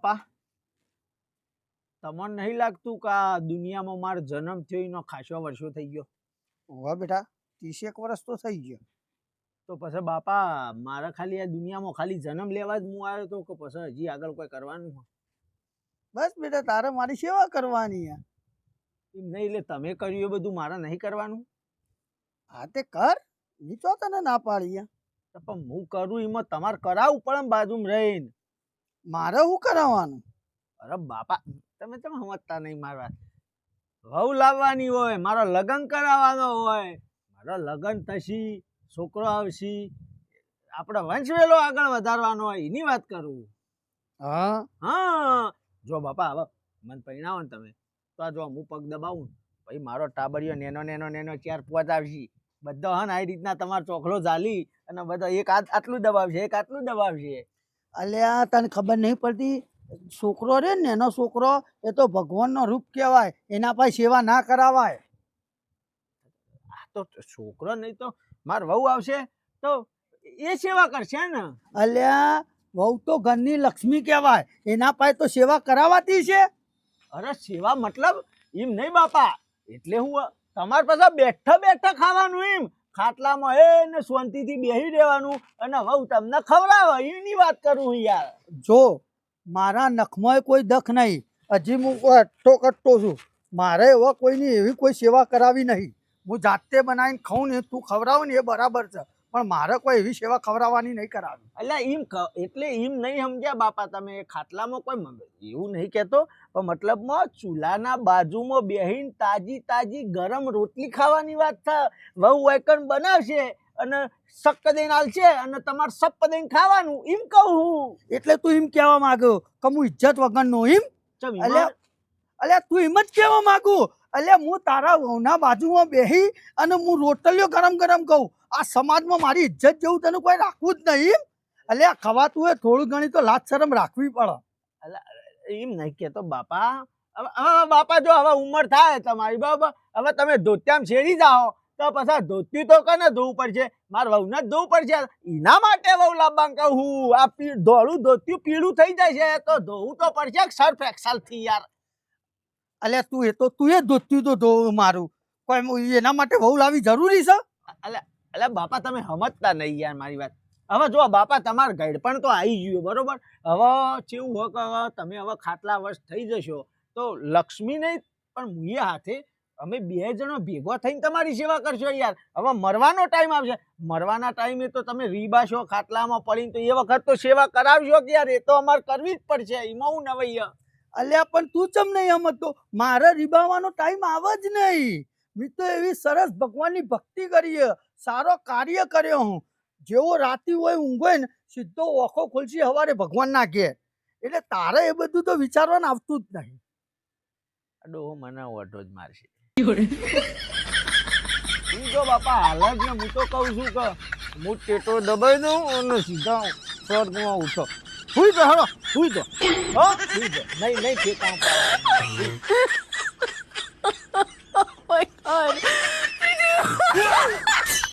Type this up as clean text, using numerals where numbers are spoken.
પપ્પા તમને નહીં લાગતું કે આ દુનિયામાં મારો જન્મ થયો એનો ખાસો વર્ષો થઈ ગયો? હોવા બેટા 30 વર્ષ તો થઈ ગયો. તો પછી બાપા મારે ખાલી આ દુનિયામાં ખાલી જન્મ લેવા જ હું આવ્યો તો કે પછી હજી આગળ કોઈ કરવાનું? બસ બેટા તારે મારી સેવા કરવાની. એમ નહીં, એટલે તમે કર્યું એ બધું મારે નહીં કરવાનું? હા તે કર, નીચો તને ના પાડી. પણ હું કરું એમાં તમારે કરાવવું પડે બાજુમાં રહીને. મારે શું કરાવવાનું? અરે બાપા તમે સમજતા નહીં મારી વાત. વહુ લાવવાની હોય, મારો લગ્ન કરાવવાનો હોય, મારો લગ્ન થશી, છોકરો આવશે, આપણે વંશવેલો આગળ વધારવાનો હોય એની વાત કરું. હા હા જો બાપા હવે મને પરિણાવો ને તમે તો આ જો હું પગ દબાવું પછી મારો ટાબરિયો નેનો નેનો નેનો 4-5 આવશે, બધા હન આ રીતના તમારો ચોખલો ઝાલી અને બધા એક આટલું દબાવશે, એક આટલું દબાવશે. અલ્યા તને ખબર નહીં પડતી? છોકરો રે ને એનો છોકરો એ તો ભગવાનનો રૂપ કહેવાય, એના પાસે સેવા ના કરાવાય. આ તો છોકરો નહીં તો માર વહુ આવશે તો એ સેવા કરશે ને. અલ્યા વહુ તો ઘરની લક્ષ્મી કહેવાય, એના પાસે તો સેવા કરાવાતી છે. અરે સેવા મતલબ એમ નહીં બાપા, એટલે હું તમારે પાસે બેઠા બેઠા ખાવાનું, એમ ખાટલામાં એને શાંતિથી બેસી રહેવાનું અને વહુ તમને ખવડાવે એની વાત કરું યાર. જો મારા નખમાં કોઈ દખ નહીં, હજી હું અટ્ટો કટ્ટો છું. મારે એવા કોઈની એવી કોઈ સેવા કરાવી નહીં. હું જાતે બનાવીને ખાઉં ને તું ખવડાવ ને એ બરાબર છે, પણ મારે કોઈ એવી સેવા ખવડાવવાની નહીં કરાવી. એટલે એમ એટલે એમ નહીં સમજ્યા બાપા તમે. ખાટલામાં કોઈ એવું નહીં કહેતો, પણ મતલબમાં ચૂલાના બાજુમાં બેહીને તાજી તાજી ગરમ રોટલી ખાવાની વાત થાય. વહુ વાયકણ બનાવશે અને સક્ક દઈને આલશે અને તમારે સપ્પ દઈને ખાવાનું, એમ કહું. એટલે તું એમ કહેવા માંગ્યો કે હું ઇજ્જત વગરનો એમ? અલ્યા તું એમ જ કહેવા માંગુ? અલ્યા હું તારા વહુના બાજુમાં બેહી અને હું રોટલીઓ ગરમ ગરમ કહું, આ સમાજમાં મારી ઇજ્જત જેવું તને કોઈ રાખવું જ નહીં? અલ્યા ખવાતું હોય થોડું ઘણી તો લાજ શરમ રાખવી પડે. એમ નહીં કહેતો બાપા. હવે બાપા જો હવે ઉંમર થાય તમારી બરાબર, હવે તમે ધોતિયામાં શેરી જાઓ તો પછી ધોતી તો કને ધોવું પડશે? મારા વહુને જ ધોવું પડશે. એના માટે વહુ લાવવા કહું. આ ધોળું ધોતિયું પીળું થઈ જાય છે તો ધોવું તો પડશે સર્ફ એક્સલ થી યાર. અલ્યા તું એ ધોત્યું તો ધો મારું, કોઈ એના માટે વહુ લાવી જરૂરી છે? અલ્યા બાપા તમે સમજતા નહીં યાર મારી વાત. હવે જો બાપા તમારે ઘડપણ તો આવી ગયું બરોબર. હવે કેવું હોય કે તમે હવે ખાટલા વર્ષ થઈ જશો તો લક્ષ્મી નહીં પણ મુએ હાથે અમે 2 જણો ભેગો થઈને તમારી સેવા કરશો યાર. હવે મરવાનો ટાઈમ આવશે, મરવાના ટાઈમે તો તમે રીબાશો ખાટલામાં પડીને, તો એ વખત તો સેવા કરાવશો કે યાર, એ તો અમારે કરવી જ પડશે. એમાં હું નવૈયા. અલ્યા પણ તું ચમ નહીં સમજતો? મારે રીબાવાનો ટાઈમ આવે જ નહીં. મેં તો એવી સરસ ભગવાનની ભક્તિ કરી, સારો કાર્ય કર્યો. હું જેવો રાતી હોય ઊંઘોય ને સીધો ઓખો ખોલશી સવારે ભગવાન ના ઘેર. એટલે તારે એ બધું તો વિચારવાનું આવતું જ નહીં. ડોહો મને ઓઢો જ મારશે. જો બાપા હાલ જ ને હું તો કહું છું કે હું ટેટો દબાઈ દઉં અને સીધા સ્વર્ગમાં ઉઠો. હુઈ જો હરો, હુઈ જો. હો હુઈ જો. નહીં ઠેકાણ પાડે. Oh my God.